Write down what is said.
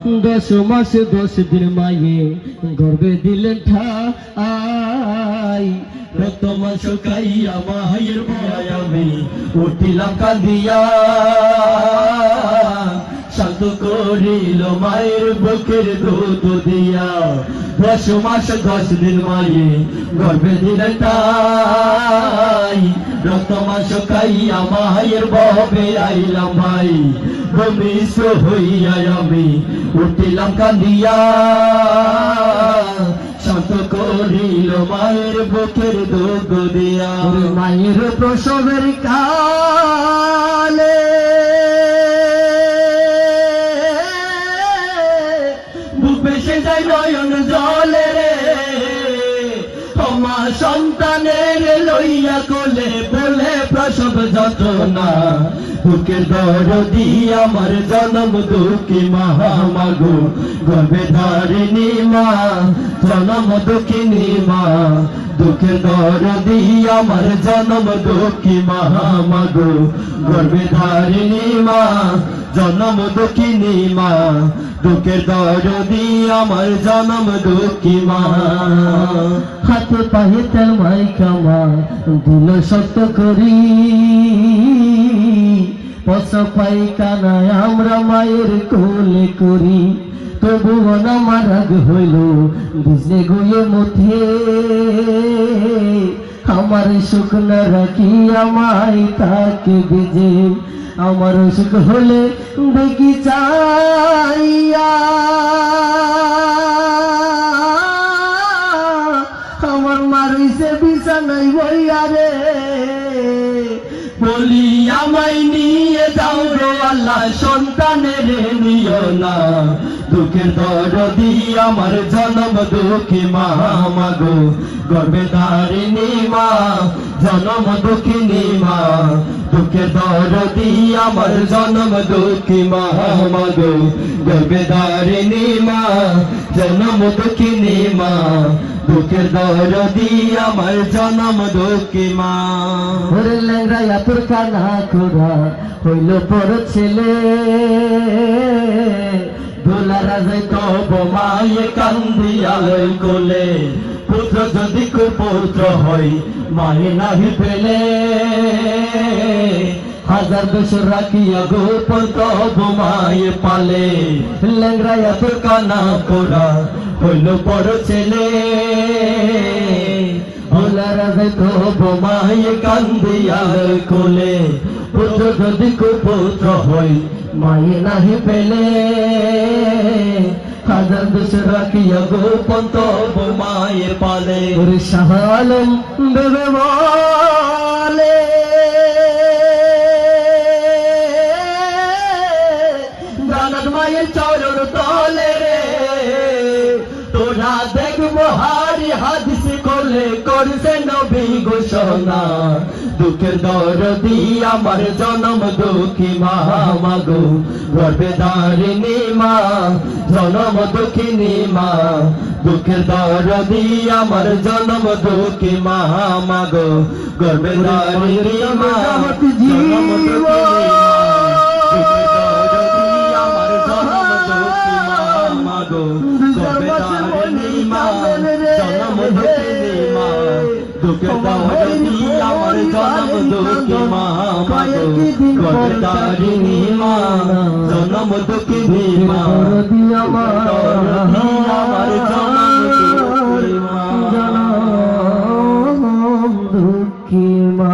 10 মাস 10 দিন মায়ে গর্বে দিলেন ঠাই প্রথম শুকাইয়া মায়ের ভয় আমি উঠিলাম কাঁদিয়া শান্ত করিল মায়ের বুকের দুধ দিয়া 10 মাস 10 দিন মায়ে গর্বে দিলেন ঠাই প্রথম শুকাইয়া মায়ের ভবে আইলাম ভাই ভূমিষ্ঠ হইয়া আমি উঠিলাম কাঁদিয়া শান্ত করিল মায়ের বুকের দুধ দিয়া মায়ের প্রসবের কালে বুক ভেসে যায় নয়ন জলে রে আমার সন্তানের লইয়া কোলে বলে প্রসব যন্ত্রণা বুকের দরদি আমার জনম দুঃখী মাগো গর্ভে ধারিণী মা জনম দুঃখিনী মা দুঃখের দরদি আমার জনম দুঃখী মাগো গর্ভে ধারিণী মা জনম দুঃখিনী মা দুঃখের দরদি আমার জনম দুঃখী মা হাতে পায়ে তেল মাইকা মা দিল শক্ত করি পচা পায়খানায় আমরা মায়ের কোলে করি তবুও না মারাগ হইল বুঝে গুয়ে মধ্যে আমার সুখ না রাখি আমায় তাকে বেজে আমার সুখ হলে দেখি চাইয়া আমার মারিছে বিছানায় বইয়া রে বলি আমায় নিয়ে যাও রে আল্লাহ সন্তানের নিও না দুঃখের দরদি আমার জনম দুঃখী মা মাগো গর্ভে ধারিণী মা জনম দুঃখিনী মা দুঃখের দরদি আমার জনম দুঃখী মা মাগো গর্ভে ধারিণী মা জনম দুঃখিনী মা দুঃখের দরদি আমার জনম দুঃখী মা ওরে ল্যাংড়াইয়া তোর কানা খোরা হইল বড় ছেলে দোলা রাজাই তব মায়ে কান্দিয়ালয় কোলে পুত্র যদি কুপুত্র হয় মায়ে নাহি পেলে হাজার বছর রাখিয়া গোপন তব মায়ে পালে ল্যাংড়াইয়া তোর কানা খোরা হইল বড় ছেলে দোলা রাজাই তব মায়ে কান্দিয়ালয় কোলে পুত্র যদি কুপুত্র হয় মায়ে নাহি পেলে হাজার বছর রাখিয়া গোপন তব মায়ে পালে ওরে শাহ আলম দেবে বলে জানাত মায়ের চরণ তলে রে তোরা দেখবো হারি হাদিস করলে করছে নবী ঘোষণা দুঃখের দরদি আমার জনম দুঃখী মা মাগো গর্ভে ধারিণী মা জনম দুঃখিনী মা দুঃখের দরদি আমার জনম দুঃখী মা মাগো গর্ভে ধারিণী মা জনম দুঃখিনী মা দুঃখের দরদি আমার জনম দুঃখী মা মাগো গর্ভে ধারিণী মা জনম দুঃখিনী মা দুঃখের দরদি আমার জনম দুঃখী মা মাগো গর্ভে ধারিণী মা জনম দুঃখিনী মা আমার জনম দুঃখী মা জনম দুঃখী মা।